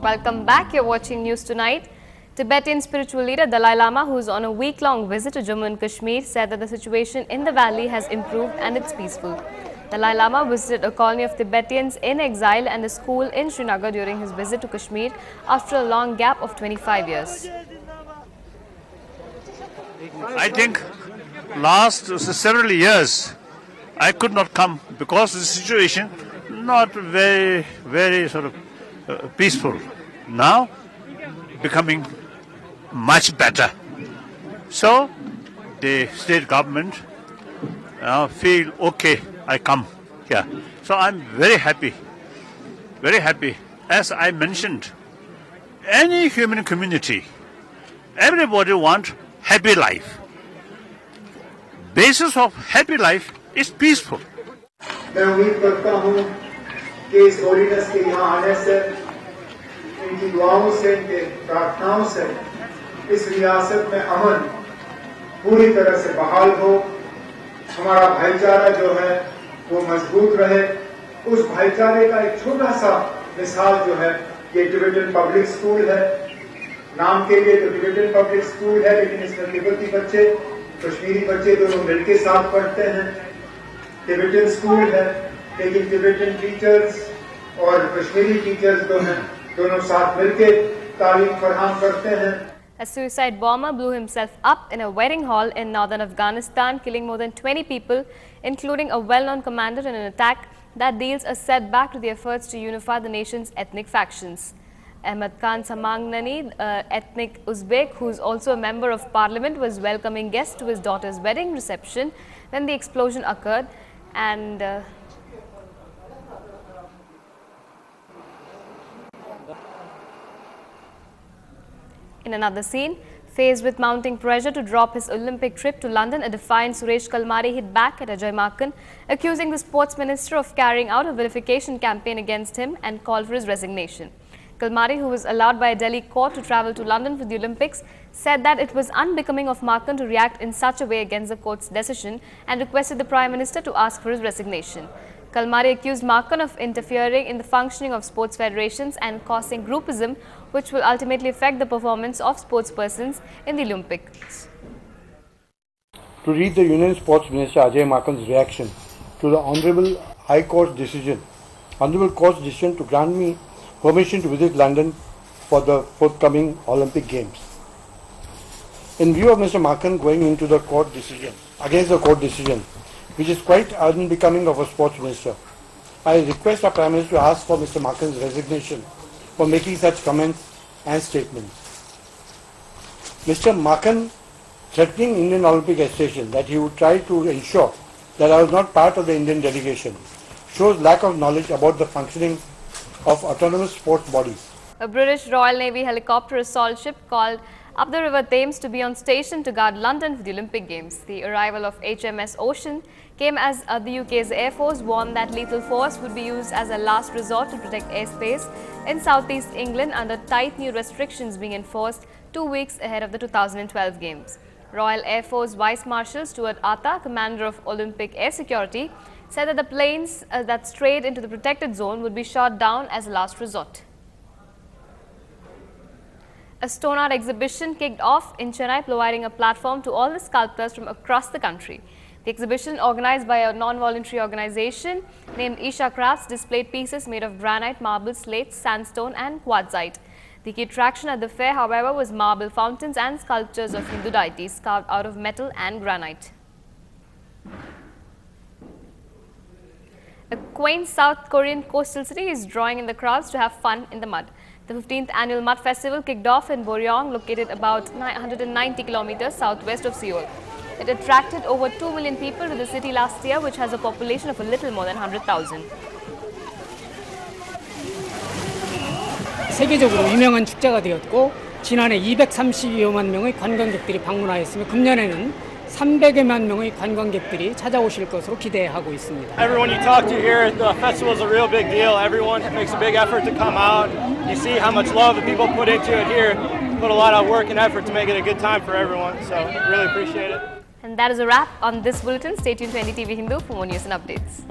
Welcome back. You're watching News Tonight. Tibetan spiritual leader Dalai Lama, who is on a week-long visit to Jammu and Kashmir, said that the situation in the valley has improved and it's peaceful. Dalai Lama visited a colony of Tibetans in exile and a school in Srinagar during his visit to Kashmir after a long gap of 25 years. I think last several years I could not come because the situation not very sort of peaceful. Now becoming much better. So the state government feel okay, I come here. So I'm very happy, very happy. As I mentioned, any human community, everybody want happy life. Basis of happy life is peaceful. मैं उम्मीद करता हूँ कि इस holiness के यहाँ आने से, इनकी दुआओं से, इनके प्रार्थनाओं से इस रियासत में अमन पूरी तरह से बहाल हो, हमारा भाईचारा जो है वो मजबूत रहे। उस भाईचारे का एक छोटा सा मिसाल जो है ये टिबेटन पब्लिक स्कूल है। नाम के लिए तो टिबेटन पब्लिक स्कूल है, लेकिन इसमें तिब्बती बच्चे, कश्मीरी बच्चे दोनों मिलकर साथ पढ़ते हैं। टिबेटन स्कूल है, लेकिन टिबेटन टीचर्स और कश्मीरी टीचर्स दोनों साथ मिलकर तालीम फराहम करते हैं। A suicide bomber blew himself up in a wedding hall in northern Afghanistan, killing more than 20 people, including a well-known commander, in an attack that deals a setback to the efforts to unify the nation's ethnic factions. Ahmad Khan Samangnani, ethnic Uzbek, who is also a member of parliament, was welcoming guests to his daughter's wedding reception when the explosion occurred. And in another scene, faced with mounting pressure to drop his Olympic trip to London, a defiant Suresh Kalmari hit back at Ajay Maken, accusing the sports minister of carrying out a vilification campaign against him and called for his resignation. Kalmari, who was allowed by a Delhi court to travel to London for the Olympics, said that it was unbecoming of Maken to react in such a way against the court's decision and requested the Prime Minister to ask for his resignation. Kalmari accused Maken of interfering in the functioning of sports federations and causing groupism, which will ultimately affect the performance of sportspersons in the Olympics. To read the Union Sports Minister Ajay Makan's reaction to the Honourable High Court's decision, to grant me permission to visit London for the forthcoming Olympic Games. In view of Mr. Maken going into the court decision, against the court decision, which is quite unbecoming of a sports minister, I request our Prime Minister to ask for Mr. Maken's resignation for making such comments and statements. Mr. Maken threatening Indian Olympic Association that he would try to ensure that I was not part of the Indian delegation shows lack of knowledge about the functioning of autonomous sports bodies. A British Royal Navy helicopter assault ship called up the River Thames to be on station to guard London for the Olympic Games. The arrival of HMS Ocean came as the UK's Air Force warned that lethal force would be used as a last resort to protect airspace in southeast England under tight new restrictions being enforced 2 weeks ahead of the 2012 Games. Royal Air Force Vice Marshal Stuart Atta, commander of Olympic Air Security, said that the planes that strayed into the protected zone would be shot down as a last resort. A stone art exhibition kicked off in Chennai, providing a platform to all the sculptors from across the country. The exhibition, organized by a non-voluntary organization named Isha Crafts, displayed pieces made of granite, marble, slate, sandstone and quartzite. The key attraction at the fair, however, was marble fountains and sculptures of Hindu deities carved out of metal and granite. A quaint South Korean coastal city is drawing in the crowds to have fun in the mud. The 15th annual Mud Festival kicked off in Boryong, located about 190 kilometers southwest of Seoul. It attracted over 2 million people to the city last year, which has a population of a little more than 100,000. 세계적으로 유명한 축제가 되었고 지난해 232여만 명의 관광객들이 방문하였으며 금년에는 300여만 명의 관광객들이 찾아오실 것으로 기대하고 있습니다. Everyone you talk to here, the festival is a real big deal. Everyone makes a big effort to come out. You see how much love the people put into it here. Put a lot of work and effort to make it a good time for everyone. So really appreciate it. And that is a wrap on this bulletin. Stay tuned to NDTV Hindu for more news and updates.